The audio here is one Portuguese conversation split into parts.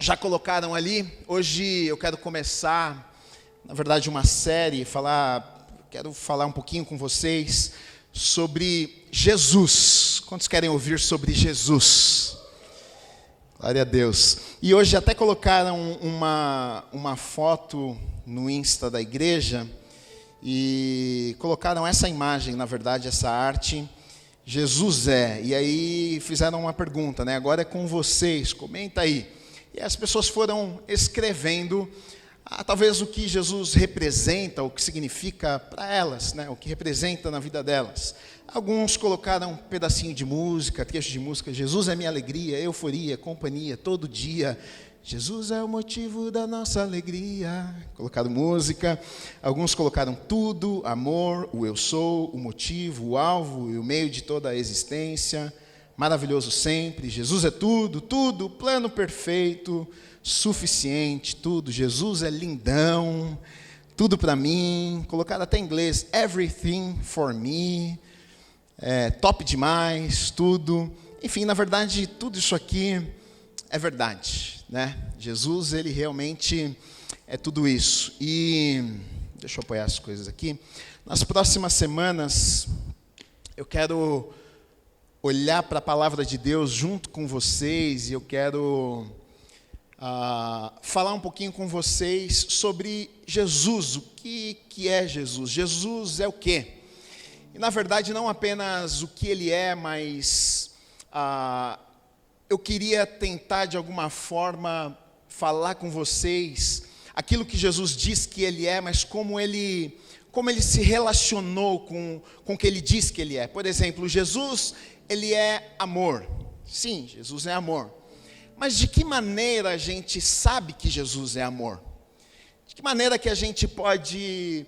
já colocaram ali, hoje eu quero começar, na verdade, uma série, quero falar um pouquinho com vocês sobre Jesus. Quantos querem ouvir sobre Jesus? Glória a Deus. E hoje até colocaram uma foto no Insta da igreja e colocaram essa imagem, na verdade, essa arte, Jesus é. E aí fizeram uma pergunta, né? Agora é com vocês, comenta aí. E as pessoas foram escrevendo, talvez o que Jesus representa, o que significa para elas, né? O que representa na vida delas. Alguns colocaram um pedacinho de música, trecho de música. Jesus é minha alegria, euforia, companhia, todo dia. Jesus é o motivo da nossa alegria. Colocaram música. Alguns colocaram tudo, amor, o eu sou, o motivo, o alvo e o meio de toda a existência. Maravilhoso sempre. Jesus é tudo, tudo, plano perfeito, suficiente, tudo. Jesus é lindão, tudo para mim. Colocaram até em inglês, everything for me. Top demais, tudo. Enfim, na verdade, tudo isso aqui é verdade, né? Jesus, ele realmente é tudo isso. E deixa eu apoiar as coisas aqui. Nas próximas semanas, eu quero olhar para a palavra de Deus junto com vocês, e eu quero falar um pouquinho com vocês sobre Jesus. O que é Jesus? Jesus é o quê? E, na verdade, não apenas o que ele é, mas eu queria tentar, de alguma forma, falar com vocês aquilo que Jesus diz que ele é, mas como ele se relacionou com o que ele diz que ele é. Por exemplo, Jesus, ele é amor. Sim, Jesus é amor. Mas de que maneira a gente sabe que Jesus é amor? De que maneira que a gente pode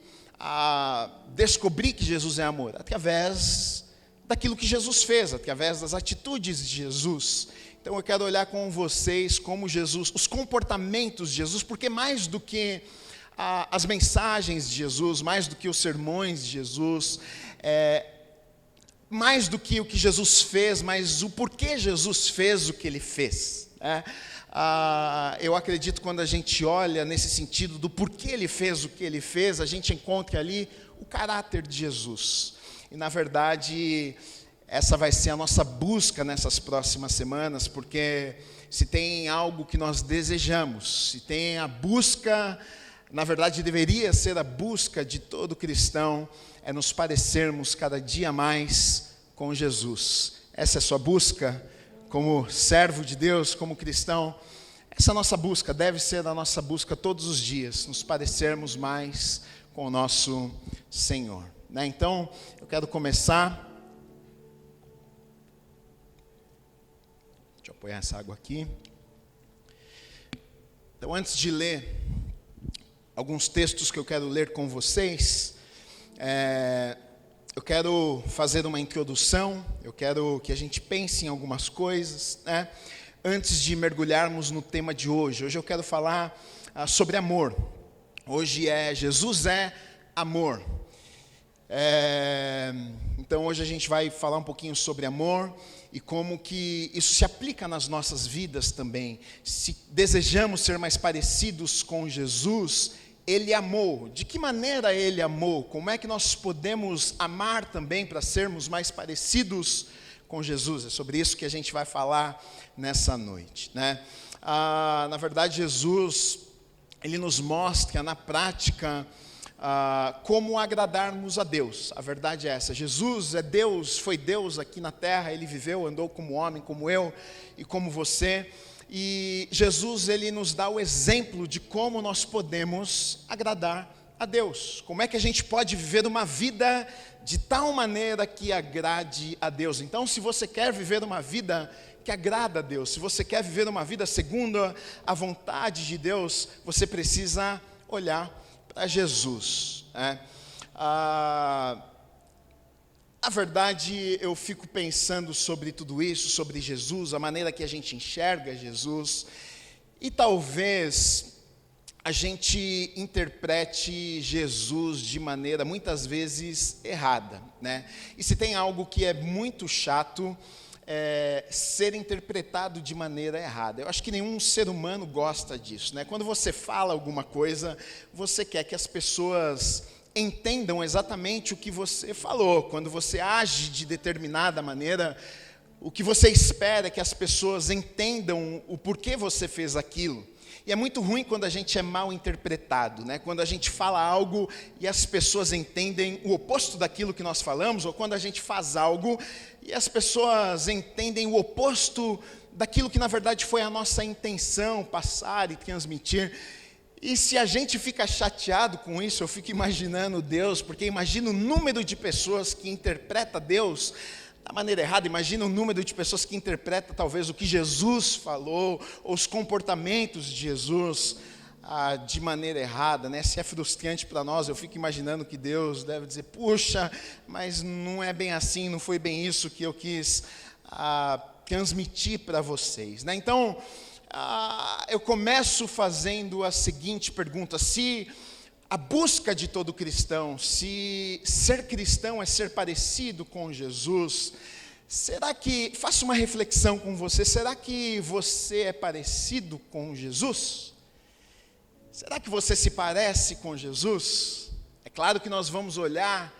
descobrir que Jesus é amor? Através daquilo que Jesus fez, através das atitudes de Jesus. Então eu quero olhar com vocês como Jesus, os comportamentos de Jesus, porque mais do que as mensagens de Jesus, mais do que os sermões de Jesus, mais do que o que Jesus fez, mas o porquê Jesus fez o que ele fez, né? Eu acredito, quando a gente olha nesse sentido do porquê ele fez o que ele fez, a gente encontra ali o caráter de Jesus. E, na verdade, essa vai ser a nossa busca nessas próximas semanas, porque se tem algo que nós desejamos, se tem a busca, na verdade deveria ser a busca de todo cristão, é nos parecermos cada dia mais com Jesus. Essa é a sua busca como servo de Deus, como cristão? Essa nossa busca deve ser a nossa busca todos os dias, nos parecermos mais com o nosso Senhor, né? Então, eu quero começar. Deixa eu apoiar essa água aqui. Então, antes de ler alguns textos que eu quero ler com vocês, eu quero fazer uma introdução, eu quero que a gente pense em algumas coisas, né? Antes de mergulharmos no tema de hoje. Hoje eu quero falar sobre amor. Hoje Jesus é amor. Então hoje a gente vai falar um pouquinho sobre amor e como que isso se aplica nas nossas vidas também. Se desejamos ser mais parecidos com Jesus, ele amou. De que maneira ele amou? Como é que nós podemos amar também para sermos mais parecidos com Jesus? É sobre isso que a gente vai falar nessa noite, né? Na verdade, Jesus, ele nos mostra na prática como agradarmos a Deus. A verdade é essa: Jesus é Deus, foi Deus aqui na terra, ele viveu, andou como homem, como eu e como você. E Jesus, ele nos dá o exemplo de como nós podemos agradar a Deus. Como é que a gente pode viver uma vida de tal maneira que agrade a Deus? Então, se você quer viver uma vida que agrada a Deus, se você quer viver uma vida segundo a vontade de Deus, você precisa olhar para Jesus, né? Na verdade, eu fico pensando sobre tudo isso, sobre Jesus, a maneira que a gente enxerga Jesus, e talvez a gente interprete Jesus de maneira muitas vezes errada, né? E se tem algo que é muito chato, ser interpretado de maneira errada. Eu acho que nenhum ser humano gosta disso, né? Quando você fala alguma coisa, você quer que as pessoas entendam exatamente o que você falou. Quando você age de determinada maneira, o que você espera é que as pessoas entendam o porquê você fez aquilo. E é muito ruim quando a gente é mal interpretado, né? Quando a gente fala algo e as pessoas entendem o oposto daquilo que nós falamos, ou quando a gente faz algo e as pessoas entendem o oposto daquilo que na verdade foi a nossa intenção passar e transmitir. E se a gente fica chateado com isso, eu fico imaginando Deus, porque imagina o número de pessoas que interpreta Deus da maneira errada. Imagina o número de pessoas que interpreta talvez o que Jesus falou, ou os comportamentos de Jesus de maneira errada, né? Se é frustrante para nós, eu fico imaginando que Deus deve dizer, puxa, mas não é bem assim, não foi bem isso que eu quis transmitir para vocês, né? Então, eu começo fazendo a seguinte pergunta: se a busca de todo cristão, se ser cristão é ser parecido com Jesus, será que, faça uma reflexão com você, será que você é parecido com Jesus? Será que você se parece com Jesus? É claro que nós vamos olhar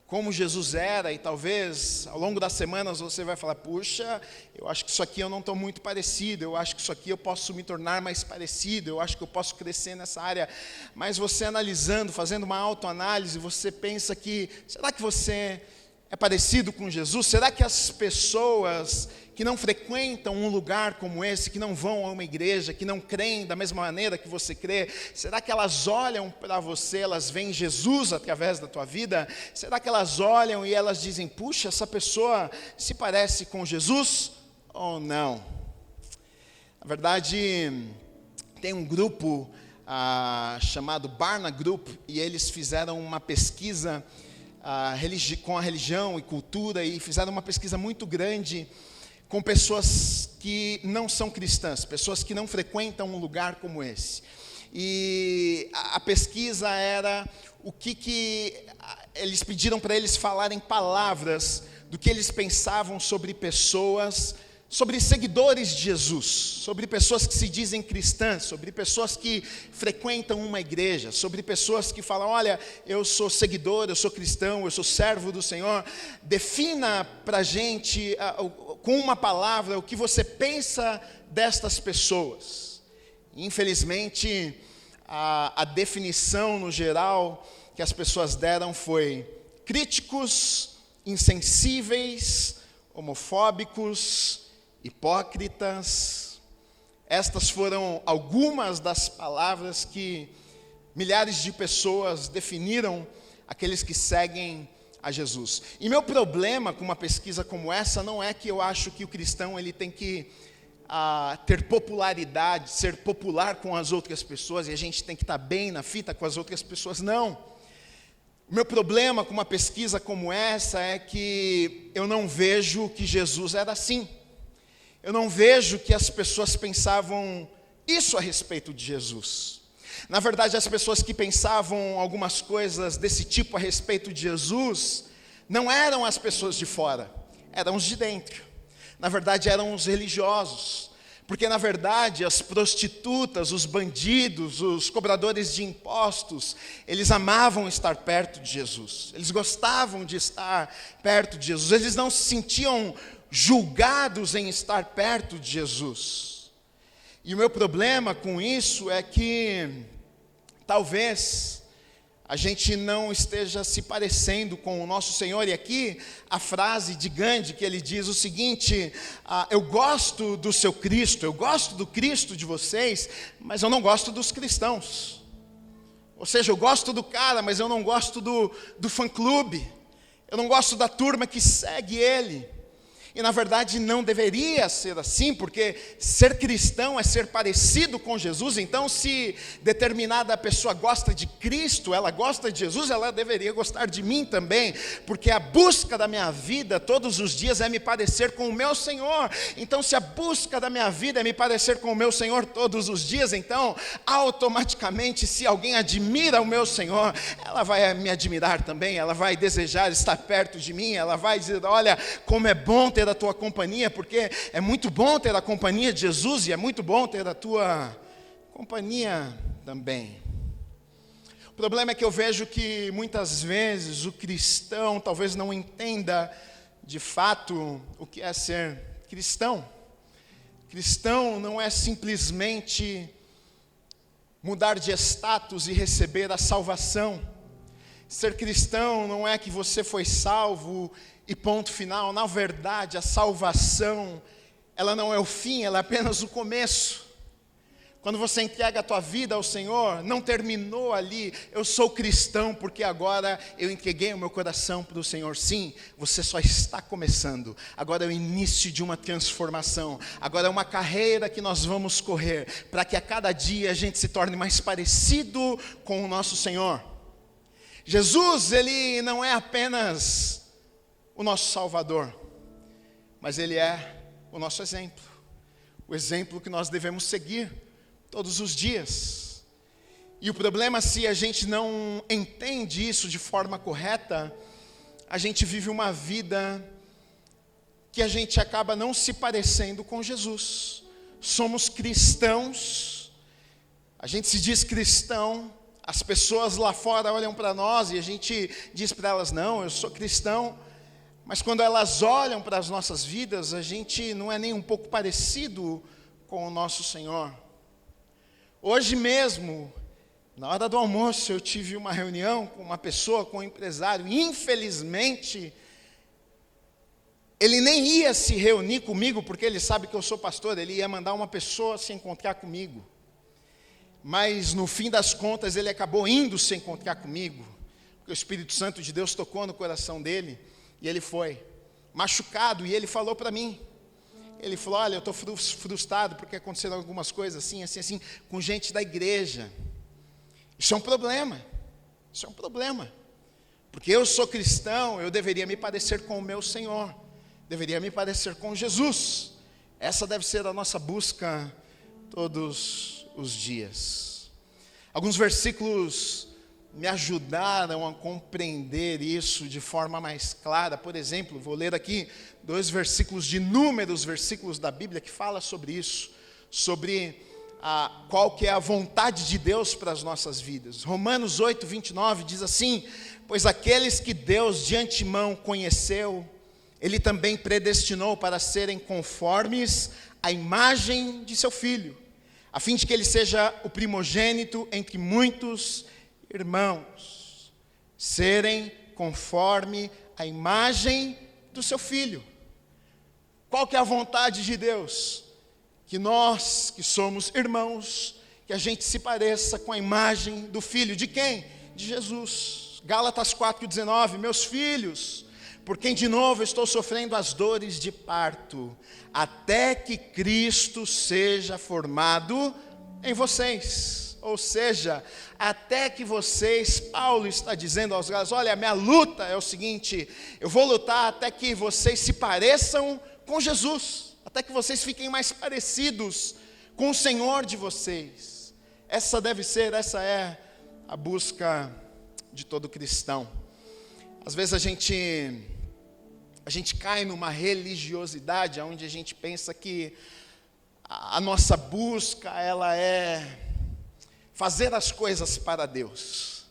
como Jesus era, e talvez ao longo das semanas você vai falar, puxa, eu acho que isso aqui eu não estou muito parecido, eu acho que isso aqui eu posso me tornar mais parecido, eu acho que eu posso crescer nessa área. Mas você analisando, fazendo uma autoanálise, você pensa que, será que você é parecido com Jesus? Será que as pessoas que não frequentam um lugar como esse, que não vão a uma igreja, que não creem da mesma maneira que você crê, será que elas olham para você, elas veem Jesus através da tua vida? Será que elas olham e elas dizem, puxa, essa pessoa se parece com Jesus ou não? Na verdade, tem um grupo chamado Barna Group, e eles fizeram uma pesquisa com a religião e cultura, e fizeram uma pesquisa muito grande com pessoas que não são cristãs, pessoas que não frequentam um lugar como esse. E a pesquisa era o que eles pediram para eles falarem palavras do que eles pensavam sobre pessoas, sobre seguidores de Jesus, sobre pessoas que se dizem cristãs, sobre pessoas que frequentam uma igreja, sobre pessoas que falam, olha, eu sou seguidor, eu sou cristão, eu sou servo do Senhor. Defina para a gente, com uma palavra, o que você pensa destas pessoas. Infelizmente, a definição no geral que as pessoas deram foi críticos, insensíveis, homofóbicos, hipócritas. Estas foram algumas das palavras que milhares de pessoas definiram aqueles que seguem a Jesus. E meu problema com uma pesquisa como essa não é que eu acho que o cristão ele tem que ter popularidade, ser popular com as outras pessoas, e a gente tem que estar bem na fita com as outras pessoas, não. O meu problema com uma pesquisa como essa é que eu não vejo que Jesus era assim. Eu não vejo que as pessoas pensavam isso a respeito de Jesus. Na verdade, as pessoas que pensavam algumas coisas desse tipo a respeito de Jesus, não eram as pessoas de fora, eram os de dentro. Na verdade, eram os religiosos. Porque, na verdade, as prostitutas, os bandidos, os cobradores de impostos, eles amavam estar perto de Jesus. Eles gostavam de estar perto de Jesus. Eles não se sentiam julgados em estar perto de Jesus. E o meu problema com isso é que talvez a gente não esteja se parecendo com o nosso Senhor. E aqui a frase de Gandhi, que ele diz o seguinte, eu gosto do seu Cristo, eu gosto do Cristo de vocês, mas eu não gosto dos cristãos. Ou seja, eu gosto do cara, mas eu não gosto do fã-clube, eu não gosto da turma que segue ele. E na verdade não deveria ser assim, porque ser cristão é ser parecido com Jesus. Então, se determinada pessoa gosta de Cristo, ela gosta de Jesus, ela deveria gostar de mim também, porque a busca da minha vida todos os dias é me parecer com o meu Senhor. Então, se a busca da minha vida é me parecer com o meu Senhor todos os dias, então automaticamente, se alguém admira o meu Senhor, ela vai me admirar também, ela vai desejar estar perto de mim, ela vai dizer, olha, como é bom ter ter a tua companhia, porque é muito bom ter a companhia de Jesus e é muito bom ter a tua companhia também. O problema é que eu vejo que muitas vezes o cristão talvez não entenda de fato o que é ser cristão. Cristão não é simplesmente mudar de status e receber a salvação. Ser cristão não é que você foi salvo e ponto final. Na verdade, a salvação, ela não é o fim, ela é apenas o começo. Quando você entrega a tua vida ao Senhor, não terminou ali, eu sou cristão porque agora eu entreguei o meu coração para o Senhor. Sim, você só está começando. Agora é o início de uma transformação. Agora é uma carreira que nós vamos correr, para que a cada dia a gente se torne mais parecido com o nosso Senhor. Jesus, Ele não é apenas o nosso Salvador, mas Ele é o nosso exemplo. O exemplo que nós devemos seguir todos os dias. E o problema, se a gente não entende isso de forma correta, a gente vive uma vida que a gente acaba não se parecendo com Jesus. Somos cristãos, a gente se diz cristão, as pessoas lá fora olham para nós e a gente diz para elas, não, eu sou cristão, mas quando elas olham para as nossas vidas, a gente não é nem um pouco parecido com o nosso Senhor. Hoje mesmo, na hora do almoço, eu tive uma reunião com uma pessoa, com um empresário. Infelizmente, ele nem ia se reunir comigo, porque ele sabe que eu sou pastor, ele ia mandar uma pessoa se encontrar comigo. Mas, no fim das contas, ele acabou indo se encontrar comigo, porque o Espírito Santo de Deus tocou no coração dele, e ele foi machucado, e ele falou para mim. Ele falou, olha, eu estou frustrado porque aconteceram algumas coisas assim, com gente da igreja. Isso é um problema, porque eu sou cristão, eu deveria me parecer com o meu Senhor, deveria me parecer com Jesus. Essa deve ser a nossa busca todos os dias. Alguns versículos me ajudaram a compreender isso de forma mais clara. Por exemplo, vou ler aqui 2 versículos de inúmeros versículos da Bíblia que fala sobre isso, sobre qual que é a vontade de Deus para as nossas vidas. Romanos 8, 29 diz assim, pois aqueles que Deus de antemão conheceu, Ele também predestinou para serem conformes à imagem de seu Filho, a fim de que Ele seja o primogênito entre muitos irmãos, serem conforme a imagem do seu Filho. Qual que é a vontade de Deus? Que nós, que somos irmãos, que a gente se pareça com a imagem do Filho. De quem? De Jesus. Gálatas 4,19, meus filhos, por quem de novo estou sofrendo as dores de parto, até que Cristo seja formado em vocês. Ou seja, até que vocês, Paulo está dizendo aos Gálatas, olha, a minha luta é o seguinte, eu vou lutar até que vocês se pareçam com Jesus, até que vocês fiquem mais parecidos com o Senhor de vocês. Essa é a busca de todo cristão. Às vezes a gente cai numa religiosidade, onde a gente pensa que a nossa busca, ela é fazer as coisas para Deus.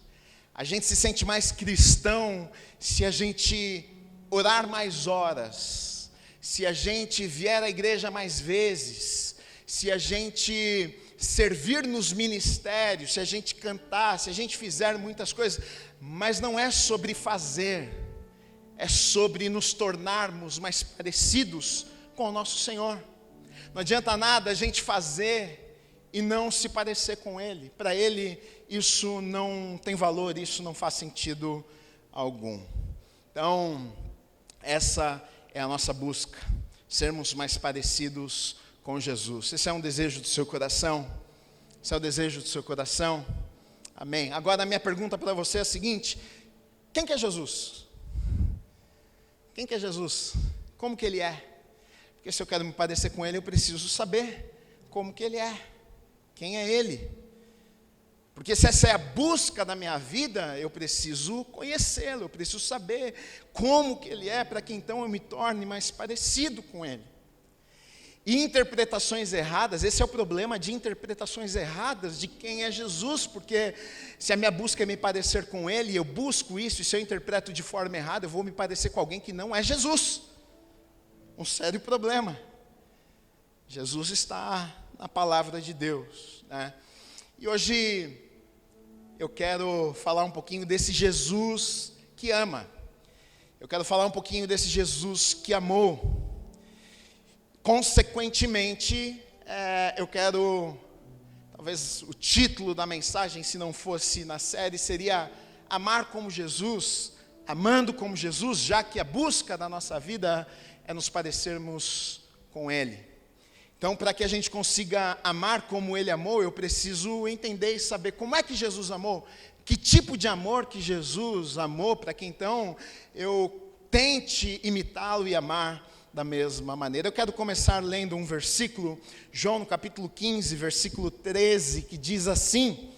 A gente se sente mais cristão se a gente orar mais horas, se a gente vier à igreja mais vezes, se a gente servir nos ministérios, se a gente cantar, se a gente fizer muitas coisas. Mas não é sobre fazer, é sobre nos tornarmos mais parecidos com o nosso Senhor. Não adianta nada a gente fazer e não se parecer com Ele. Para Ele isso não tem valor, isso não faz sentido algum. Então, essa é a nossa busca, sermos mais parecidos com Jesus. Esse é um desejo do seu coração? Esse é o desejo do seu coração? Amém. Agora a minha pergunta para você é a seguinte, quem que é Jesus? Quem que é Jesus? Como que Ele é? Porque se eu quero me parecer com Ele, eu preciso saber como que Ele é. Quem é Ele? Porque se essa é a busca da minha vida, eu preciso conhecê-lo, eu preciso saber como que ele é, para que então eu me torne mais parecido com ele. E interpretações erradas, esse é o problema de interpretações erradas de quem é Jesus, porque se a minha busca é me parecer com ele, eu busco isso, e se eu interpreto de forma errada, eu vou me parecer com alguém que não é Jesus. Um sério problema. Jesus está na palavra de Deus, né? E hoje eu quero falar um pouquinho desse Jesus que ama. Eu quero falar um pouquinho desse Jesus que amou. Consequentemente, eu quero, talvez o título da mensagem, se não fosse na série, seria Amar como Jesus, amando como Jesus, já que a busca da nossa vida é nos parecermos com Ele. Então, para que a gente consiga amar como Ele amou, eu preciso entender e saber como é que Jesus amou, que tipo de amor que Jesus amou, para que então eu tente imitá-lo e amar da mesma maneira. Eu quero começar lendo um versículo, João no capítulo 15, versículo 13, que diz assim: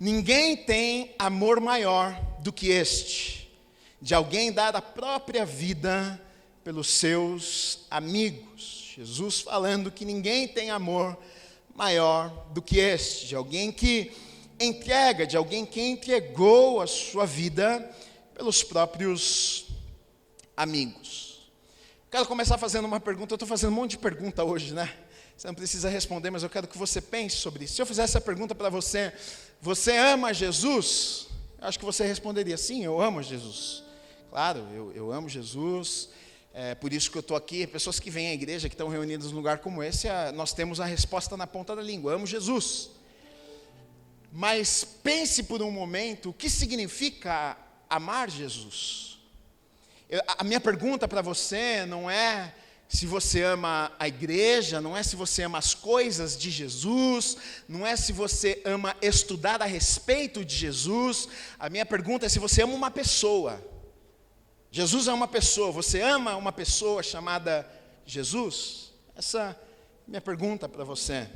ninguém tem amor maior do que este, de alguém dar a própria vida pelos seus amigos. Jesus falando que ninguém tem amor maior do que este, de alguém que entrega, de alguém que entregou a sua vida pelos próprios amigos. Quero começar fazendo uma pergunta. Eu estou fazendo um monte de pergunta hoje, né? Você não precisa responder, mas eu quero que você pense sobre isso. Se eu fizesse essa pergunta para você, você ama Jesus? Eu acho que você responderia, sim, eu amo Jesus. Claro, eu amo Jesus. É por isso que eu estou aqui. Pessoas que vêm à igreja, que estão reunidas num lugar como esse, nós temos a resposta na ponta da língua: amo Jesus. Mas pense por um momento, o que significa amar Jesus? A minha pergunta para você não é se você ama a igreja, não é se você ama as coisas de Jesus, não é se você ama estudar a respeito de Jesus. A minha pergunta é se você ama uma pessoa. Jesus é uma pessoa. Você ama uma pessoa chamada Jesus? Essa é a minha pergunta para você.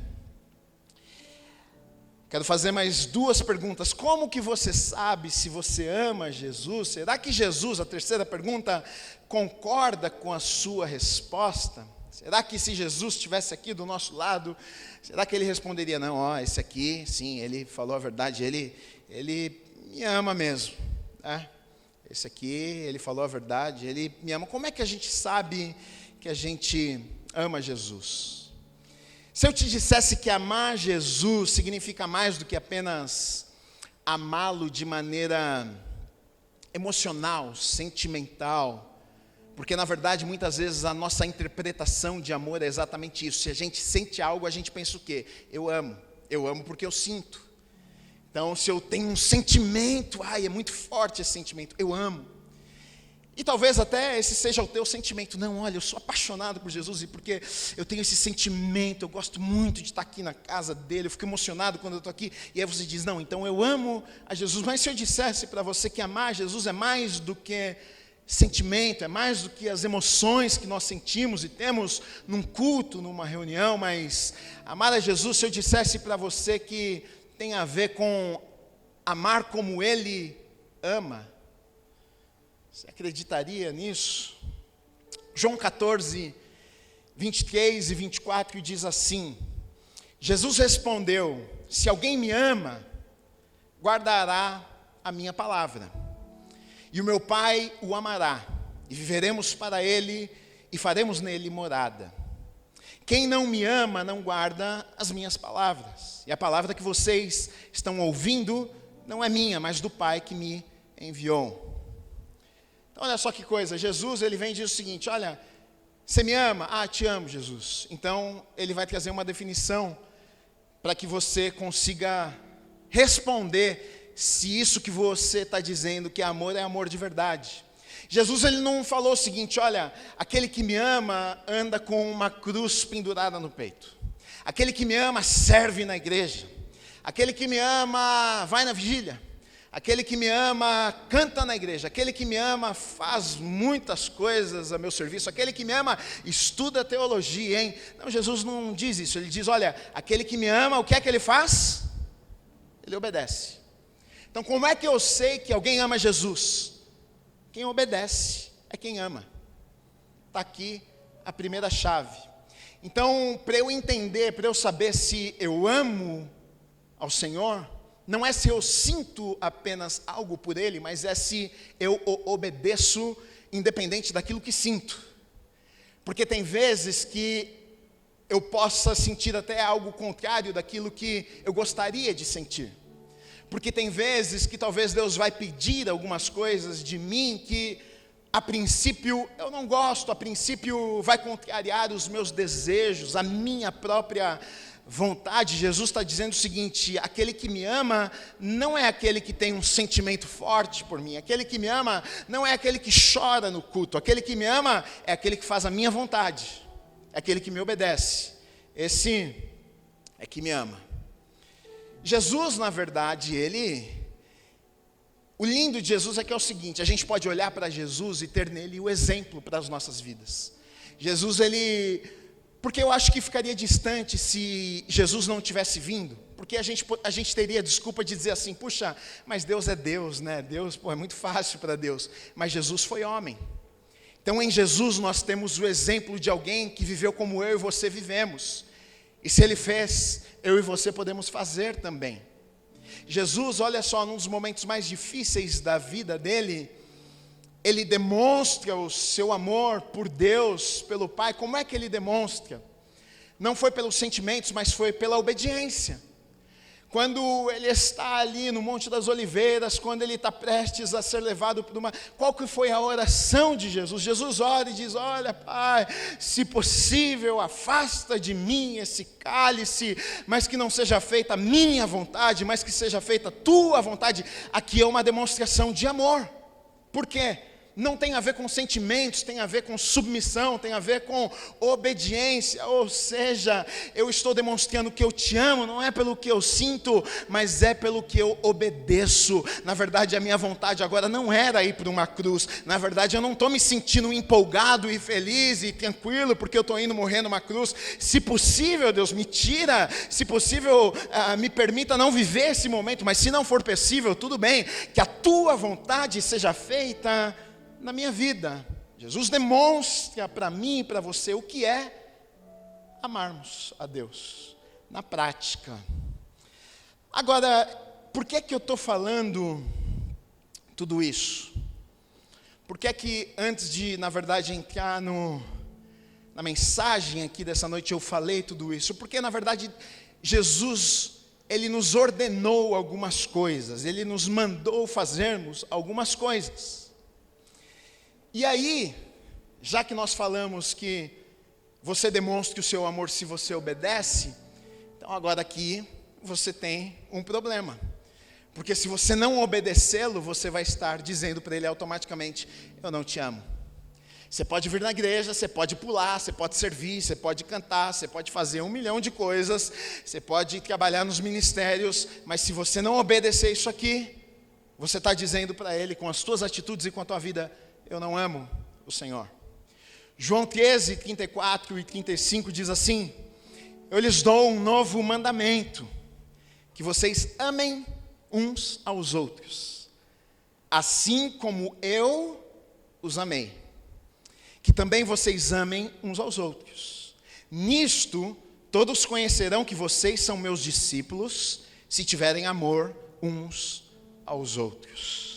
Quero fazer mais duas perguntas. Como que você sabe se você ama Jesus? Será que Jesus, a terceira pergunta, concorda com a sua resposta? Será que se Jesus estivesse aqui do nosso lado, será que ele responderia: não, esse aqui, sim, ele falou a verdade, ele me ama mesmo, né? Esse aqui, ele falou a verdade, ele me ama. Como é que a gente sabe que a gente ama Jesus? Se eu te dissesse que amar Jesus significa mais do que apenas amá-lo de maneira emocional, sentimental, porque na verdade muitas vezes a nossa interpretação de amor é exatamente isso. Se a gente sente algo, a gente pensa o quê? Eu amo porque eu sinto. Então, se eu tenho um sentimento, é muito forte esse sentimento, eu amo. E talvez até esse seja o teu sentimento. Não, olha, eu sou apaixonado por Jesus, e porque eu tenho esse sentimento, eu gosto muito de estar aqui na casa dele, eu fico emocionado quando eu estou aqui. E aí você diz: não, então eu amo a Jesus. Mas se eu dissesse para você que amar a Jesus é mais do que sentimento, é mais do que as emoções que nós sentimos e temos num culto, numa reunião, mas amar a Jesus, se eu dissesse para você que tem a ver com amar como ele ama, você acreditaria nisso? João 14, 23 e 24 diz assim: Jesus respondeu: se alguém me ama, guardará a minha palavra, e o meu Pai o amará, e viveremos para ele, e faremos nele morada. Quem não me ama, não guarda as minhas palavras, e a palavra que vocês estão ouvindo não é minha, mas do Pai que me enviou. Olha só que coisa, Jesus, ele vem e diz o seguinte: olha, você me ama? Te amo, Jesus. Então, ele vai trazer uma definição para que você consiga responder se isso que você está dizendo que é amor de verdade. Jesus, ele não falou o seguinte: olha, aquele que me ama anda com uma cruz pendurada no peito. Aquele que me ama serve na igreja. Aquele que me ama vai na vigília. Aquele que me ama canta na igreja. Aquele que me ama faz muitas coisas a meu serviço. Aquele que me ama estuda teologia, hein? Não, Jesus não diz isso. Ele diz: olha, aquele que me ama, o que é que ele faz? ele obedece. Então, como é que eu sei que alguém ama Jesus? Quem obedece é quem ama. Está aqui a primeira chave. Então, para eu entender, para eu saber se eu amo ao Senhor, não é se eu sinto apenas algo por Ele, mas é se eu o obedeço independente daquilo que sinto. Porque tem vezes que eu possa sentir até algo contrário daquilo que eu gostaria de sentir. Porque tem vezes que talvez Deus vai pedir algumas coisas de mim que a princípio eu não gosto, a princípio vai contrariar os meus desejos, a minha própria vontade. Jesus está dizendo o seguinte: aquele que me ama não é aquele que tem um sentimento forte por mim, aquele que me ama não é aquele que chora no culto, aquele que me ama é aquele que faz a minha vontade, é aquele que me obedece, esse é que me ama. Jesus, na verdade, o lindo de Jesus é que é o seguinte: a gente pode olhar para Jesus e ter nele o exemplo para as nossas vidas. Jesus, porque eu acho que ficaria distante se Jesus não tivesse vindo, porque a gente teria desculpa de dizer assim: puxa, mas Deus é Deus, né? Deus, é muito fácil para Deus, mas Jesus foi homem. Então em Jesus nós temos o exemplo de alguém que viveu como eu e você vivemos, e se Ele fez, eu e você podemos fazer também. Jesus, olha só, num dos momentos mais difíceis da vida dele, ele demonstra o seu amor por Deus, pelo Pai. Como é que ele demonstra? Não foi pelos sentimentos, mas foi pela obediência. Quando ele está ali no Monte das Oliveiras, quando ele está prestes a ser levado para uma... Qual que foi a oração de Jesus? Jesus ora e diz: olha, Pai, se possível, afasta de mim esse cálice, mas que não seja feita a minha vontade, mas que seja feita a tua vontade. Aqui é uma demonstração de amor. Por quê? Não tem a ver com sentimentos, tem a ver com submissão, tem a ver com obediência. Ou seja, eu estou demonstrando que eu te amo, não é pelo que eu sinto, mas é pelo que eu obedeço. Na verdade, a minha vontade agora não era ir para uma cruz. Na verdade, eu não estou me sentindo empolgado e feliz e tranquilo porque eu estou indo morrer numa cruz. Se possível, Deus, me tira. Se possível, me permita não viver esse momento. Mas se não for possível, tudo bem. Que a tua vontade seja feita na minha vida. Jesus demonstra para mim e para você o que é amarmos a Deus na prática. Agora, por que eu estou falando tudo isso? Por que antes de, na verdade, entrar na mensagem aqui dessa noite eu falei tudo isso? Porque, na verdade, Jesus, Ele nos ordenou algumas coisas, Ele nos mandou fazermos algumas coisas. E aí, já que nós falamos que você demonstra o seu amor se você obedece, então agora aqui você tem um problema. Porque se você não obedecê-lo, você vai estar dizendo para ele automaticamente: eu não te amo. Você pode vir na igreja, você pode pular, você pode servir, você pode cantar, você pode fazer 1 milhão de coisas, você pode trabalhar nos ministérios, mas se você não obedecer isso aqui, você está dizendo para ele, com as suas atitudes e com a tua vida: eu não amo o Senhor. João 13, 34 e 35 diz assim: eu lhes dou um novo mandamento, que vocês amem uns aos outros, assim como eu os amei, que também vocês amem uns aos outros. Nisto, todos conhecerão que vocês são meus discípulos, se tiverem amor uns aos outros.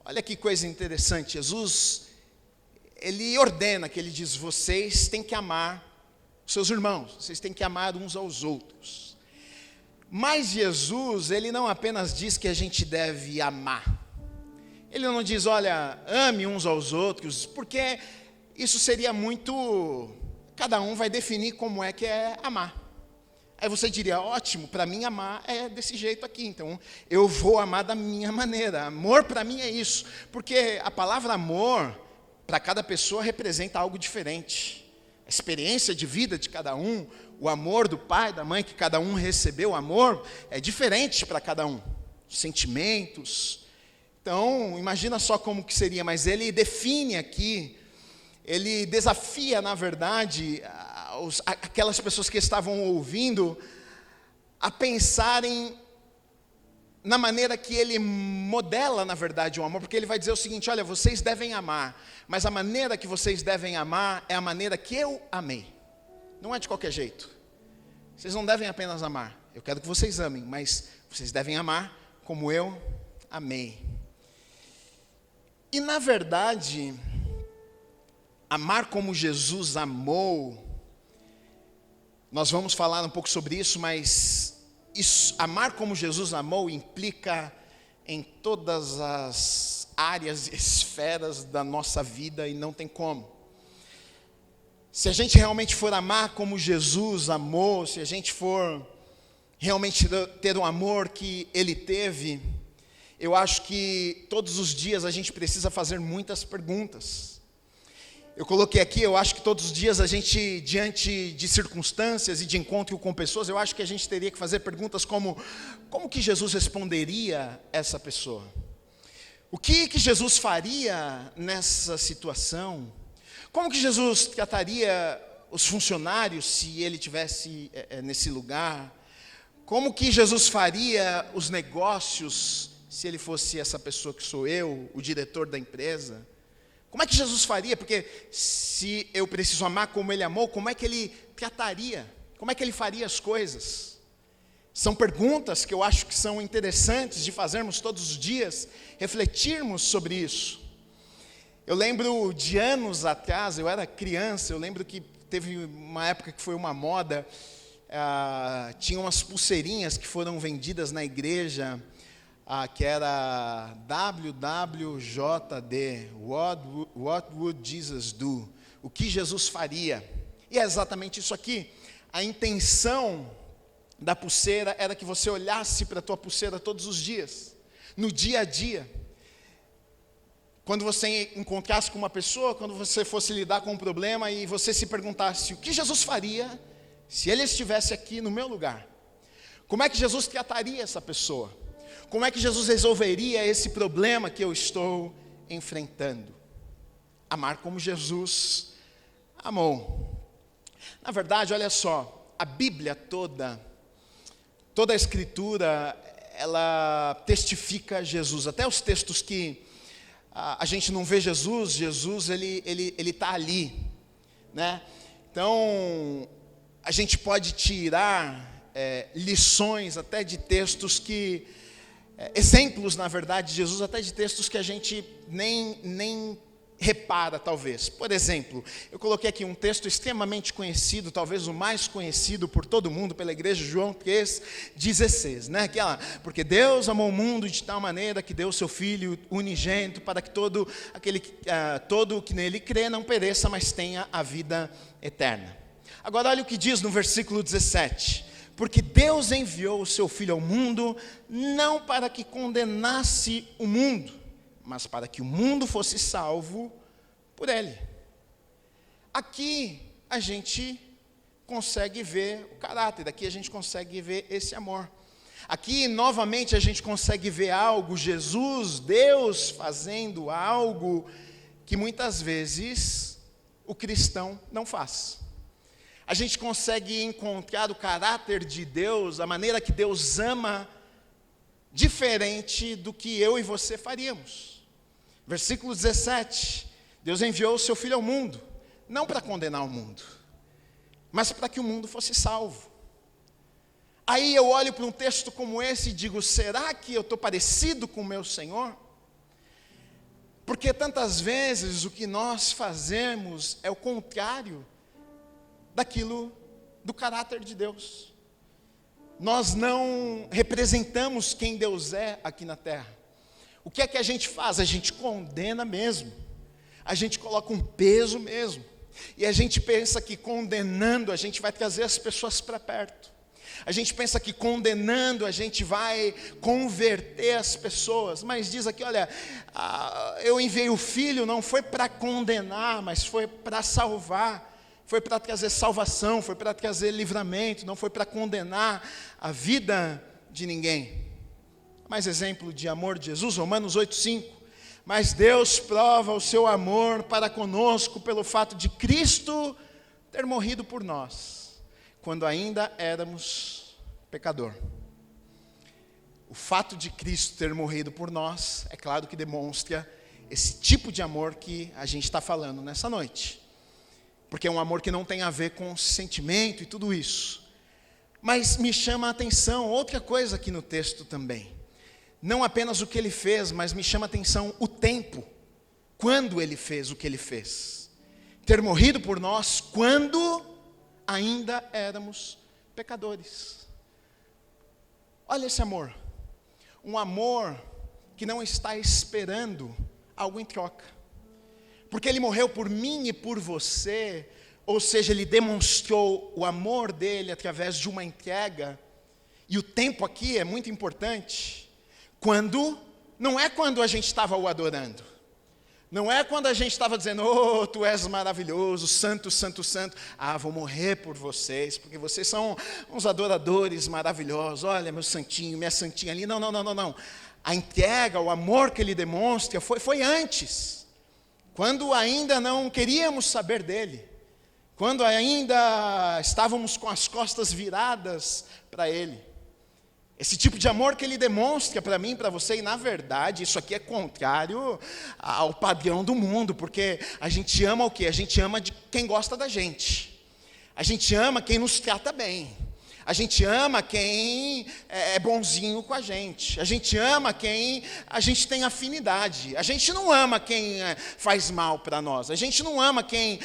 Olha que coisa interessante, Jesus, Ele ordena, que Ele diz: vocês têm que amar seus irmãos, vocês têm que amar uns aos outros. Mas Jesus, Ele não apenas diz que a gente deve amar. Ele não diz: olha, ame uns aos outros, porque isso seria muito... Cada um vai definir como é que é amar. Aí você diria: ótimo, para mim amar é desse jeito aqui, então eu vou amar da minha maneira. Amor para mim é isso, porque a palavra amor, para cada pessoa, representa algo diferente. A experiência de vida de cada um, o amor do pai, da mãe que cada um recebeu, o amor é diferente para cada um. Os sentimentos. Então, imagina só como que seria, mas ele define aqui, ele desafia, na verdade, aquelas pessoas que estavam ouvindo a pensarem na maneira que ele modela, na verdade, o amor, porque ele vai dizer o seguinte: olha, vocês devem amar, mas a maneira que vocês devem amar é a maneira que eu amei. Não é de qualquer jeito. Vocês não devem apenas amar. Eu quero que vocês amem, mas vocês devem amar como eu amei. E na verdade, amar como Jesus amou, nós vamos falar um pouco sobre isso, mas amar como Jesus amou implica em todas as áreas e esferas da nossa vida e não tem como. Se a gente realmente for amar como Jesus amou, se a gente for realmente ter um amor que Ele teve, eu acho que todos os dias a gente precisa fazer muitas perguntas. Eu coloquei aqui, eu acho que todos os dias a gente, diante de circunstâncias e de encontro com pessoas, eu acho que a gente teria que fazer perguntas como que Jesus responderia essa pessoa? O que Jesus faria nessa situação? Como que Jesus trataria os funcionários se ele tivesse nesse lugar? Como que Jesus faria os negócios se ele fosse essa pessoa que sou eu, o diretor da empresa? Como é que Jesus faria? Porque se eu preciso amar como ele amou, como é que ele trataria? Como é que ele faria as coisas? São perguntas que eu acho que são interessantes de fazermos todos os dias, refletirmos sobre isso. Eu lembro de anos atrás, eu era criança, eu lembro que teve uma época que foi uma moda, tinha umas pulseirinhas que foram vendidas na igreja, que era WWJD, What Would Jesus Do? O que Jesus faria? E é exatamente isso aqui. A intenção da pulseira era que você olhasse para a tua pulseira todos os dias, no dia a dia. Quando você encontrasse com uma pessoa, quando você fosse lidar com um problema e você se perguntasse: o que Jesus faria se ele estivesse aqui no meu lugar? Como é que Jesus trataria essa pessoa? Como é que Jesus resolveria esse problema que eu estou enfrentando? Amar como Jesus amou. Na verdade, olha só, a Bíblia toda a Escritura, ela testifica Jesus. Até os textos que a gente não vê Jesus, ele está ali, né? Então, a gente pode tirar lições até de textos que, exemplos, na verdade, de Jesus, até de textos que a gente nem repara, talvez. Por exemplo, eu coloquei aqui um texto extremamente conhecido, talvez o mais conhecido por todo mundo, pela igreja, João 3,16, né? Porque Deus amou o mundo de tal maneira que deu o seu Filho unigênito, para que todo que nele crê não pereça, mas tenha a vida eterna. Agora olha o que diz no versículo 17: porque Deus enviou o seu Filho ao mundo, não para que condenasse o mundo, mas para que o mundo fosse salvo por ele. Aqui a gente consegue ver o caráter, aqui a gente consegue ver esse amor. Aqui novamente a gente consegue ver algo, Jesus, Deus fazendo algo que muitas vezes o cristão não faz. A gente consegue encontrar o caráter de Deus, a maneira que Deus ama, diferente do que eu e você faríamos. Versículo 17, Deus enviou o seu Filho ao mundo, não para condenar o mundo, mas para que o mundo fosse salvo. Aí eu olho para um texto como esse e digo: será que eu estou parecido com o meu Senhor? Porque tantas vezes o que nós fazemos é o contrário daquilo, do caráter de Deus. Nós não representamos quem Deus é aqui na terra. O que é que a gente faz? A gente condena mesmo. A gente coloca um peso mesmo. E a gente pensa que condenando a gente vai trazer as pessoas para perto. A gente pensa que condenando a gente vai converter as pessoas. Mas diz aqui, olha, eu enviei o Filho, não foi para condenar, mas foi para salvar. Foi para trazer salvação, foi para trazer livramento, não foi para condenar a vida de ninguém. Mais exemplo de amor de Jesus, Romanos 8,5. Mas Deus prova o seu amor para conosco pelo fato de Cristo ter morrido por nós, quando ainda éramos pecador. O fato de Cristo ter morrido por nós, é claro que demonstra esse tipo de amor que a gente está falando nessa noite. Porque é um amor que não tem a ver com sentimento e tudo isso. Mas me chama a atenção outra coisa aqui no texto também. Não apenas o que ele fez, mas me chama a atenção o tempo. Quando ele fez o que ele fez. Ter morrido por nós quando ainda éramos pecadores. Olha esse amor. Um amor que não está esperando algo em troca. Porque ele morreu por mim e por você, ou seja, ele demonstrou o amor dele através de uma entrega. E o tempo aqui é muito importante. Não é quando a gente estava o adorando. Não é quando a gente estava dizendo, oh, tu és maravilhoso, santo, santo, santo. Ah, vou morrer por vocês, porque vocês são uns adoradores maravilhosos. Olha, meu santinho, minha santinha ali. Não. A entrega, o amor que ele demonstra foi antes. Quando ainda não queríamos saber dele. Quando ainda estávamos com as costas viradas para ele. Esse tipo de amor que ele demonstra para mim, para você, e na verdade, isso aqui é contrário ao padrão do mundo, porque a gente ama o quê? A gente ama de quem gosta da gente. A gente ama quem nos trata bem. A gente ama quem é bonzinho com a gente. A gente ama quem a gente tem afinidade. A gente não ama quem faz mal para nós. A gente não ama quem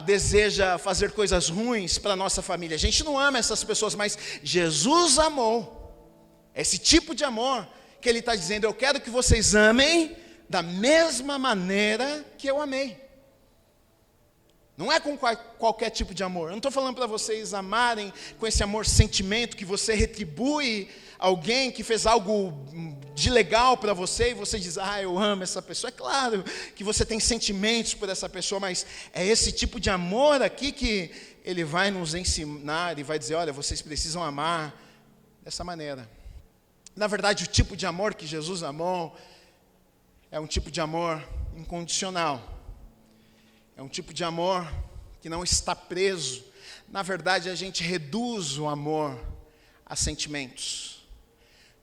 deseja fazer coisas ruins para a nossa família. A gente não ama essas pessoas, mas Jesus amou. Esse tipo de amor que ele está dizendo, eu quero que vocês amem da mesma maneira que eu amei. Não é com qualquer tipo de amor. Eu não estou falando para vocês amarem com esse amor sentimento, que você retribui alguém que fez algo de legal para você, e você diz, eu amo essa pessoa. É claro que você tem sentimentos por essa pessoa, mas é esse tipo de amor aqui que ele vai nos ensinar e vai dizer, olha, vocês precisam amar dessa maneira. Na verdade, o tipo de amor que Jesus amou é um tipo de amor incondicional. É um tipo de amor que não está preso. Na verdade, a gente reduz o amor a sentimentos.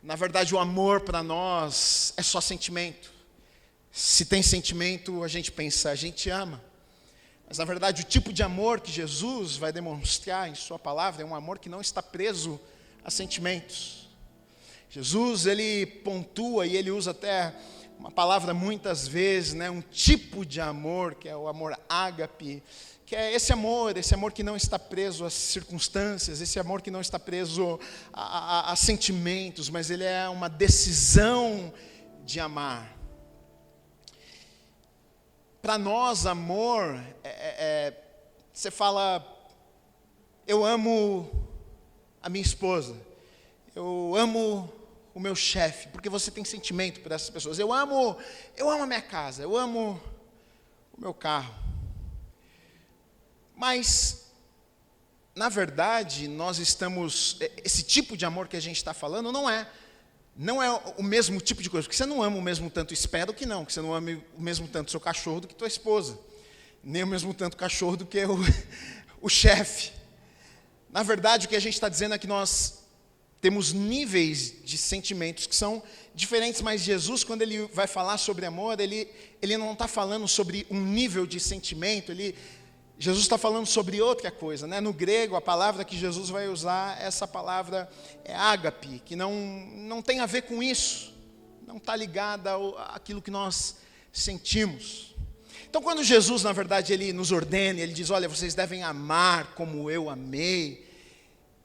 Na verdade, o amor para nós é só sentimento. Se tem sentimento, a gente pensa, a gente ama. Mas, na verdade, o tipo de amor que Jesus vai demonstrar em sua palavra é um amor que não está preso a sentimentos. Jesus, ele pontua e ele usa até uma palavra muitas vezes, um tipo de amor, que é o amor ágape, que é esse amor que não está preso às circunstâncias, esse amor que não está preso a sentimentos, mas ele é uma decisão de amar. Para nós, amor, você fala, eu amo a minha esposa, eu amo o meu chefe, porque você tem sentimento por essas pessoas. Eu amo a minha casa, eu amo o meu carro. Mas, na verdade, esse tipo de amor que a gente está falando não é o mesmo tipo de coisa, porque você não ama o mesmo tanto, espero que não, que você não ama o mesmo tanto seu cachorro do que tua esposa, nem o mesmo tanto cachorro do que o chefe. Na verdade, o que a gente está dizendo é que nós temos níveis de sentimentos que são diferentes, mas Jesus, quando ele vai falar sobre amor, ele não está falando sobre um nível de sentimento, Jesus está falando sobre outra coisa. No grego, a palavra que Jesus vai usar, essa palavra é ágape, que não tem a ver com isso, não está ligada àquilo que nós sentimos. Então, quando Jesus, na verdade, ele nos ordena, ele diz, olha, vocês devem amar como eu amei,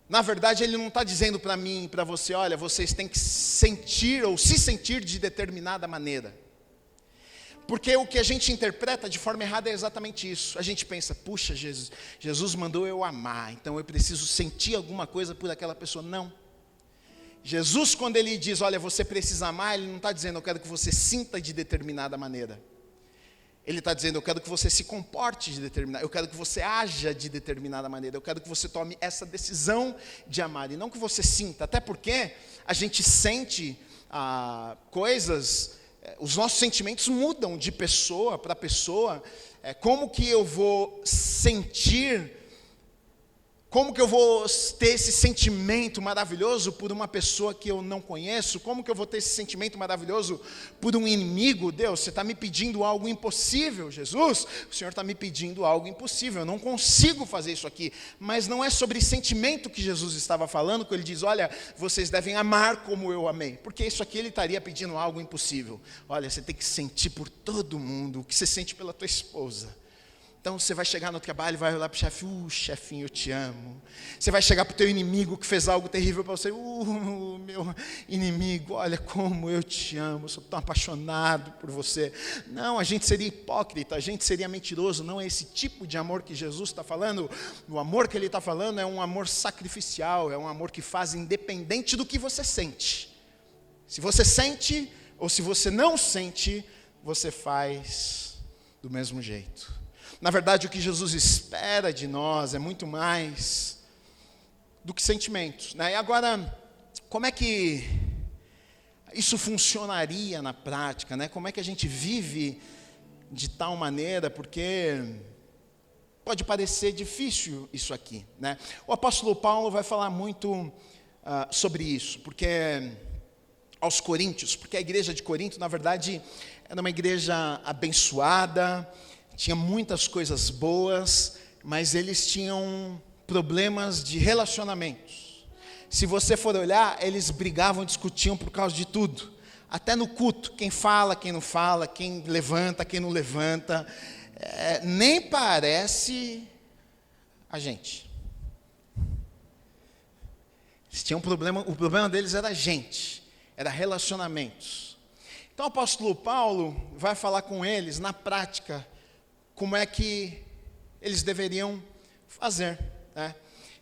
na verdade, ele não está dizendo para mim e para você, olha, vocês têm que sentir ou se sentir de determinada maneira. Porque o que a gente interpreta de forma errada é exatamente isso. A gente pensa, puxa, Jesus mandou eu amar, então eu preciso sentir alguma coisa por aquela pessoa. Não. Jesus, quando ele diz, olha, você precisa amar, ele não está dizendo, eu quero que você sinta de determinada maneira. Ele está dizendo, eu quero que você se comporte de determinada, eu quero que você haja de determinada maneira, eu quero que você tome essa decisão de amar, e não que você sinta, até porque a gente sente coisas, os nossos sentimentos mudam de pessoa para pessoa. Como que eu vou sentir Como que eu vou ter esse sentimento maravilhoso por uma pessoa que eu não conheço? Como que eu vou ter esse sentimento maravilhoso por um inimigo? Deus, você está me pedindo algo impossível, Jesus. O Senhor está me pedindo algo impossível. Eu não consigo fazer isso aqui. Mas não é sobre sentimento que Jesus estava falando, quando ele diz, olha, vocês devem amar como eu amei. Porque isso aqui ele estaria pedindo algo impossível. Olha, você tem que sentir por todo mundo o que você sente pela tua esposa. Então você vai chegar no trabalho e vai olhar para o chefe, chefinho, eu te amo. Você vai chegar para o teu inimigo que fez algo terrível para você, meu inimigo, olha como eu te amo, eu sou tão apaixonado por você. Não, a gente seria hipócrita, a gente seria mentiroso, não é esse tipo de amor que Jesus está falando. O amor que ele está falando é um amor sacrificial, é um amor que faz independente do que você sente. Se você sente ou se você não sente, você faz do mesmo jeito. Na verdade, o que Jesus espera de nós é muito mais do que sentimentos, né? E agora, como é que isso funcionaria na prática, né? Como é que a gente vive de tal maneira, porque pode parecer difícil isso aqui, né? O apóstolo Paulo vai falar muito sobre isso, porque aos Coríntios, porque a igreja de Corinto, na verdade, era uma igreja abençoada, tinha muitas coisas boas, mas eles tinham problemas de relacionamentos. Se você for olhar, eles brigavam, discutiam por causa de tudo. Até no culto, quem fala, quem não fala, quem levanta, quem não levanta. Nem parece a gente. Eles tinham um problema, o problema deles era a gente, era relacionamentos. Então o apóstolo Paulo vai falar com eles, na prática, como é que eles deveriam fazer, né?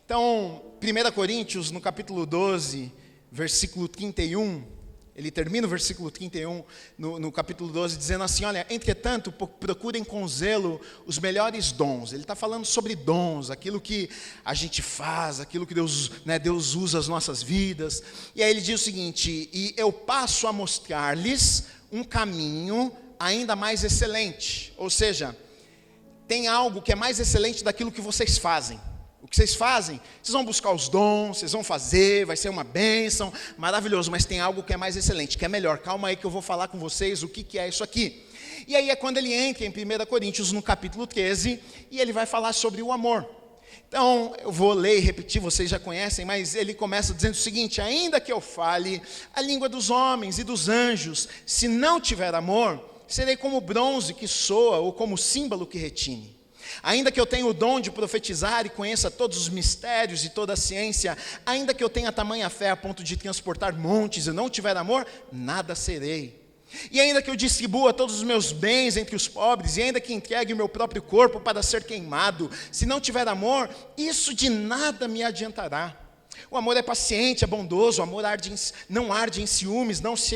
Então, 1 Coríntios, no capítulo 12, versículo 31, ele termina o versículo 31, no capítulo 12, dizendo assim, olha, entretanto, procurem com zelo os melhores dons. Ele está falando sobre dons, aquilo que a gente faz, aquilo que Deus, né, Deus usa as nossas vidas. E aí ele diz o seguinte, e eu passo a mostrar-lhes um caminho ainda mais excelente, ou seja, tem algo que é mais excelente daquilo que vocês fazem. O que vocês fazem, vocês vão buscar os dons, vocês vão fazer, vai ser uma bênção, maravilhoso, mas tem algo que é mais excelente, que é melhor. Calma aí que eu vou falar com vocês o que é isso aqui. E aí é quando ele entra em 1 Coríntios, no capítulo 13, e ele vai falar sobre o amor. Então, eu vou ler e repetir, vocês já conhecem, mas ele começa dizendo o seguinte, ainda que eu fale a língua dos homens e dos anjos, se não tiver amor, serei como bronze que soa ou como símbolo que retine. Ainda que eu tenha o dom de profetizar e conheça todos os mistérios e toda a ciência, ainda que eu tenha tamanha fé a ponto de transportar montes e não tiver amor, nada serei. E ainda que eu distribua todos os meus bens entre os pobres, e ainda que entregue o meu próprio corpo para ser queimado, se não tiver amor, isso de nada me adiantará. O amor é paciente, é bondoso, o amor não arde em ciúmes, não se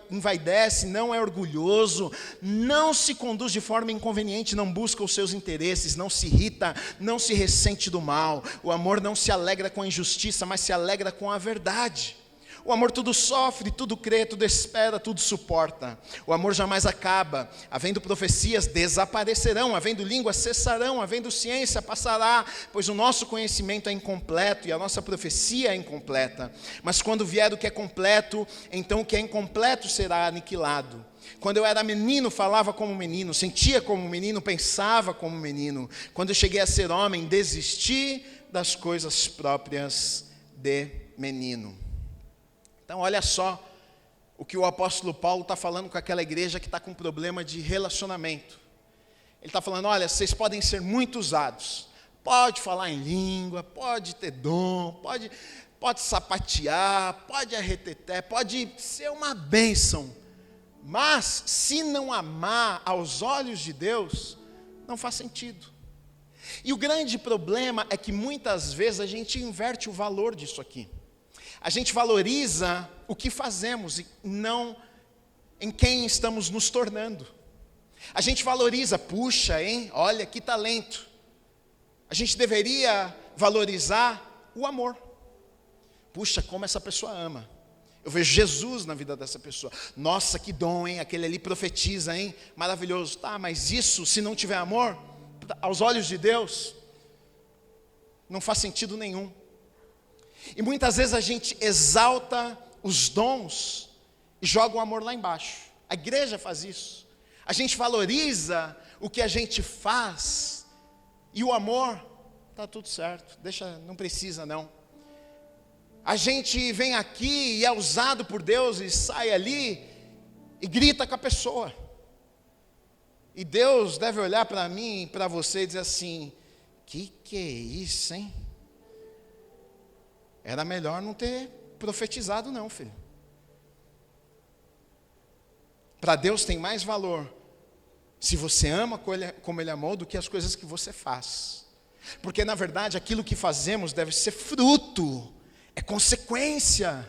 envaidece, não é orgulhoso, não se conduz de forma inconveniente, não busca os seus interesses, não se irrita, não se ressente do mal. O amor não se alegra com a injustiça, mas se alegra com a verdade. O amor tudo sofre, tudo crê, tudo espera, tudo suporta. O amor jamais acaba. Havendo profecias, desaparecerão. Havendo línguas, cessarão. Havendo ciência, passará. Pois o nosso conhecimento é incompleto e a nossa profecia é incompleta. Mas quando vier o que é completo, então o que é incompleto será aniquilado. Quando eu era menino, falava como menino, sentia como menino, pensava como menino. Quando eu cheguei a ser homem, desisti das coisas próprias de menino. Então, olha só o que o apóstolo Paulo está falando com aquela igreja que está com problema de relacionamento. Ele está falando, olha, vocês podem ser muito usados. Pode falar em língua, pode ter dom, pode sapatear, pode arreteté, pode ser uma bênção. Mas, se não amar aos olhos de Deus, não faz sentido. E o grande problema é que muitas vezes a gente inverte o valor disso aqui. A gente valoriza o que fazemos e não em quem estamos nos tornando. A gente valoriza, puxa, hein? Olha que talento. A gente deveria valorizar o amor. Puxa, como essa pessoa ama. Eu vejo Jesus na vida dessa pessoa. Nossa, que dom, hein? Aquele ali profetiza, hein? Maravilhoso. Tá, mas isso, se não tiver amor, aos olhos de Deus, Não faz sentido nenhum. E muitas vezes a gente exalta os dons e joga o amor lá embaixo. A igreja faz isso. A gente valoriza o que a gente faz e o amor, está tudo certo, deixa, não precisa não. A gente vem aqui e é usado por Deus e sai ali e grita com a pessoa. E Deus deve olhar para mim e para você e dizer assim: que é isso, hein? Era melhor não ter profetizado não, filho. Para Deus tem mais valor se você ama como Ele amou do que as coisas que você faz. Porque na verdade aquilo que fazemos deve ser fruto, é consequência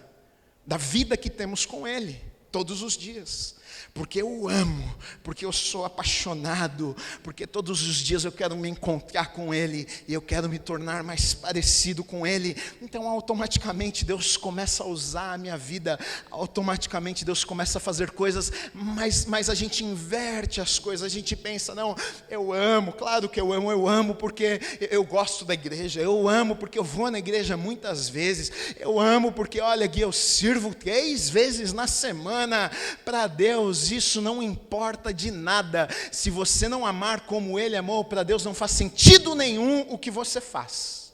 da vida que temos com Ele todos os dias. Porque eu amo, porque eu sou apaixonado, porque todos os dias eu quero me encontrar com Ele e eu quero me tornar mais parecido com Ele. Então automaticamente Deus começa a usar a minha vida, automaticamente Deus começa a fazer coisas, mas a gente inverte as coisas, a gente pensa, não, eu amo, claro que eu amo porque eu gosto da igreja, eu amo porque eu vou na igreja muitas vezes, eu amo porque olha Gui, eu sirvo 3 vezes na semana para Deus. Isso não importa de nada. Se você não amar como Ele amou, para Deus não faz sentido nenhum o que você faz.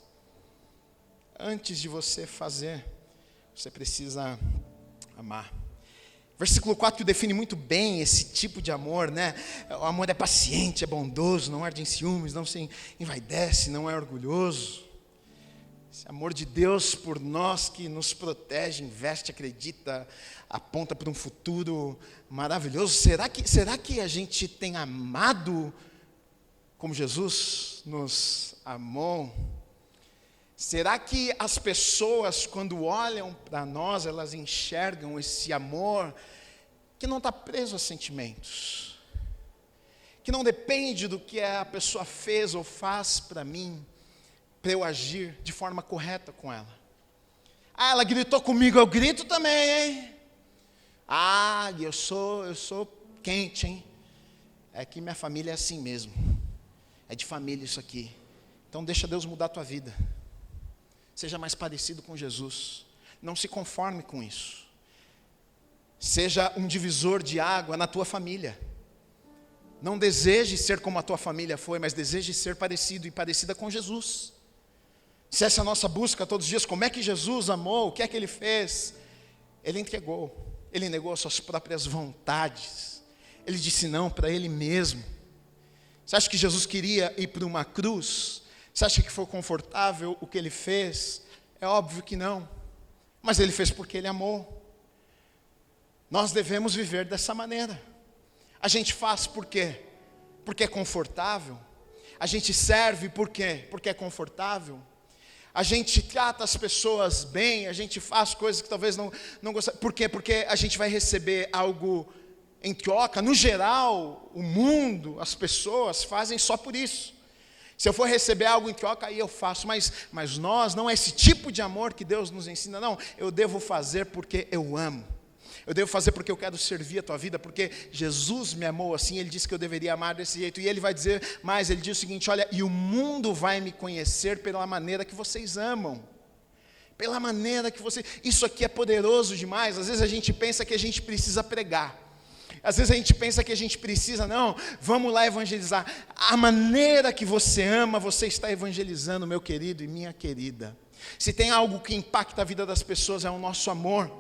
Antes de você fazer, você precisa amar. Versículo 4 define muito bem esse tipo de amor, né? O amor é paciente, é bondoso, não arde em ciúmes, não se envaidece, não é orgulhoso. Esse amor de Deus por nós que nos protege, investe, acredita, aponta para um futuro maravilhoso. Será que a gente tem amado como Jesus nos amou? Será que as pessoas, quando olham para nós, elas enxergam esse amor que não está preso a sentimentos, que não depende do que a pessoa fez ou faz para mim, para eu agir de forma correta com ela? Ah, ela gritou comigo, eu grito também, hein? Ah, eu sou quente, hein? É que minha família é assim mesmo. É de família isso aqui. Então deixa Deus mudar a tua vida. Seja mais parecido com Jesus. Não se conforme com isso. Seja um divisor de água na tua família. Não deseje ser como a tua família foi, mas deseje ser parecido e parecida com Jesus. Se essa é a nossa busca todos os dias, como é que Jesus amou, o que é que Ele fez? Ele entregou, Ele negou as suas próprias vontades, Ele disse não para Ele mesmo. Você acha que Jesus queria ir para uma cruz? Você acha que foi confortável o que Ele fez? É óbvio que não, mas Ele fez porque Ele amou. Nós devemos viver dessa maneira. A gente faz por quê? Porque é confortável. A gente serve por quê? Porque é confortável. A gente trata as pessoas bem, a gente faz coisas que talvez não gostem. Por quê? Porque a gente vai receber algo em troca. No geral, o mundo, as pessoas fazem só por isso. Se eu for receber algo em troca, aí eu faço. Mas nós, não é esse tipo de amor que Deus nos ensina, não. Eu devo fazer porque eu amo. Eu devo fazer porque eu quero servir a tua vida, porque Jesus me amou assim, Ele disse que eu deveria amar desse jeito. E Ele vai dizer mais, Ele diz o seguinte, olha, e o mundo vai me conhecer pela maneira que vocês amam. Pela maneira que vocês... Isso aqui é poderoso demais. Às vezes a gente pensa que a gente precisa pregar. Às vezes a gente pensa que a gente precisa, não, vamos lá evangelizar. A maneira que você ama, você está evangelizando, meu querido e minha querida. Se tem algo que impacta a vida das pessoas, é o nosso amor.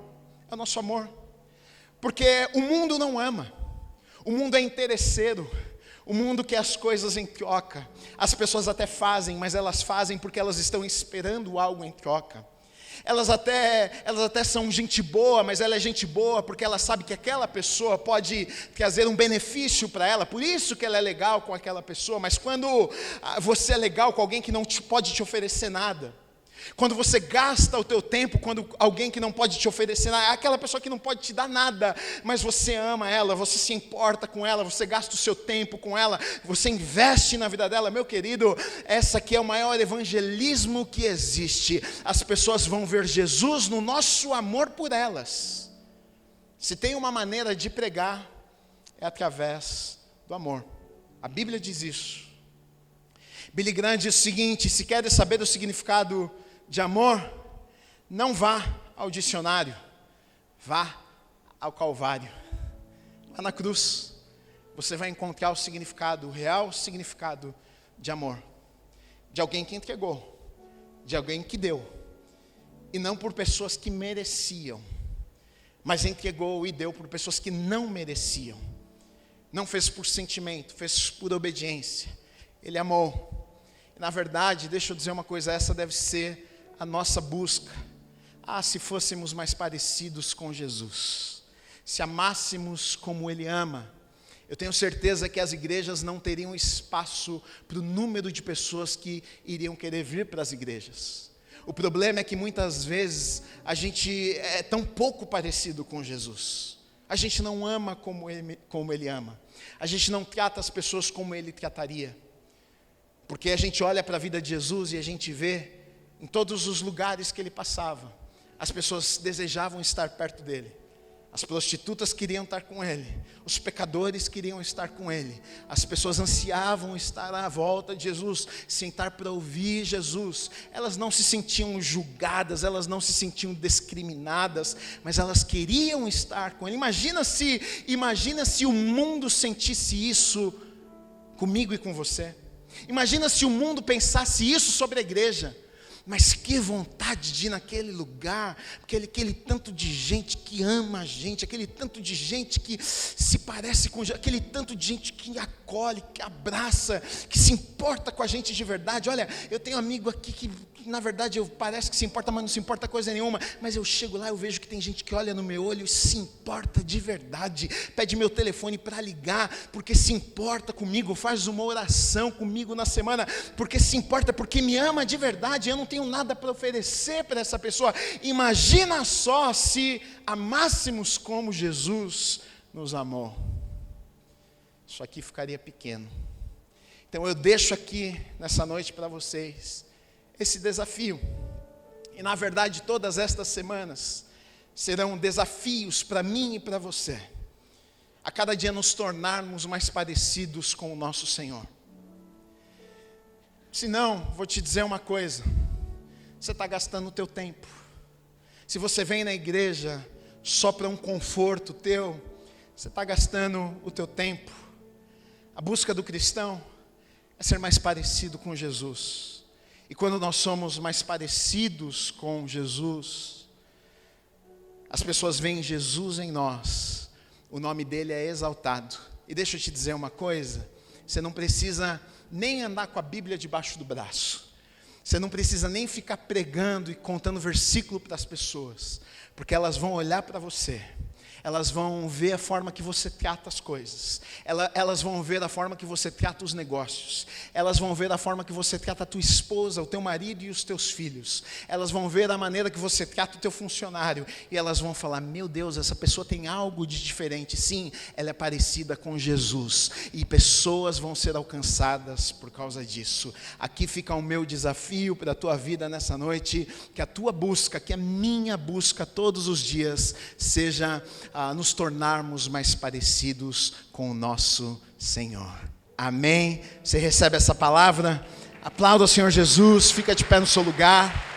É o nosso amor. Porque o mundo não ama, o mundo é interesseiro, o mundo quer as coisas em troca. As pessoas até fazem, mas elas fazem porque elas estão esperando algo em troca. Elas até são gente boa, mas ela é gente boa porque ela sabe que aquela pessoa pode trazer um benefício para ela, por isso que ela é legal com aquela pessoa. Mas quando você é legal com alguém que não pode te oferecer nada, quando você gasta o teu tempo, quando alguém que não pode te oferecer nada, aquela pessoa que não pode te dar nada, mas você ama ela, você se importa com ela, você gasta o seu tempo com ela, você investe na vida dela, meu querido, essa aqui é o maior evangelismo que existe. As pessoas vão ver Jesus no nosso amor por elas. Se tem uma maneira de pregar, é através do amor. A Bíblia diz isso. Billy Graham diz o seguinte: se quer saber o significado de amor, não vá ao dicionário, vá ao Calvário. Lá na cruz, você vai encontrar o significado, o real significado de amor. De alguém que entregou, de alguém que deu. E não por pessoas que mereciam, mas entregou e deu por pessoas que não mereciam. Não fez por sentimento, fez por obediência. Ele amou. E, na verdade, deixa eu dizer uma coisa, essa deve ser a nossa busca. Se fôssemos mais parecidos com Jesus, se amássemos como Ele ama, eu tenho certeza que as igrejas não teriam espaço para o número de pessoas que iriam querer vir para as igrejas. O problema é que muitas vezes a gente é tão pouco parecido com Jesus. A gente não ama como Ele ama. A gente não trata as pessoas como Ele trataria. Porque a gente olha para a vida de Jesus e a gente vê, em todos os lugares que Ele passava, as pessoas desejavam estar perto dEle. As prostitutas queriam estar com Ele. Os pecadores queriam estar com Ele. As pessoas ansiavam estar à volta de Jesus, sentar para ouvir Jesus. Elas não se sentiam julgadas, elas não se sentiam discriminadas, mas elas queriam estar com Ele. Imagina se o mundo sentisse isso comigo e com você. Imagina se o mundo pensasse isso sobre a igreja. Mas que vontade de ir naquele lugar, aquele tanto de gente que ama a gente, aquele tanto de gente que se parece com, aquele tanto de gente que acolhe, que abraça, que se importa com a gente de verdade. Olha, eu tenho um amigo aqui que na verdade parece que se importa, mas não se importa coisa nenhuma, mas eu chego lá, eu vejo que tem gente que olha no meu olho e se importa de verdade, pede meu telefone para ligar, porque se importa comigo, faz uma oração comigo na semana, porque se importa, porque me ama de verdade. Eu não tenho nada para oferecer para essa pessoa. Imagina só se amássemos como Jesus nos amou. Isso aqui ficaria pequeno. Então eu deixo aqui nessa noite para vocês esse desafio. E na verdade todas estas semanas serão desafios para mim e para você. A cada dia nos tornarmos mais parecidos com o nosso Senhor. Se não, vou te dizer uma coisa. Você está gastando o teu tempo. Se você vem na igreja só para um conforto teu, você está gastando o teu tempo. A busca do cristão é ser mais parecido com Jesus. E quando nós somos mais parecidos com Jesus, as pessoas veem Jesus em nós, o nome dele é exaltado. E deixa eu te dizer uma coisa, você não precisa nem andar com a Bíblia debaixo do braço, você não precisa nem ficar pregando e contando versículo para as pessoas, porque elas vão olhar para você. Elas vão ver a forma que você trata as coisas. Elas vão ver a forma que você trata os negócios. Elas vão ver a forma que você trata a tua esposa, o teu marido e os teus filhos. Elas vão ver a maneira que você trata o teu funcionário. E elas vão falar, meu Deus, essa pessoa tem algo de diferente. Sim, ela é parecida com Jesus. E pessoas vão ser alcançadas por causa disso. Aqui fica o meu desafio para a tua vida nessa noite. Que a tua busca, que a minha busca todos os dias seja nos tornarmos mais parecidos com o nosso Senhor. Amém? Você recebe essa palavra? Aplauda o Senhor Jesus, fica de pé no seu lugar.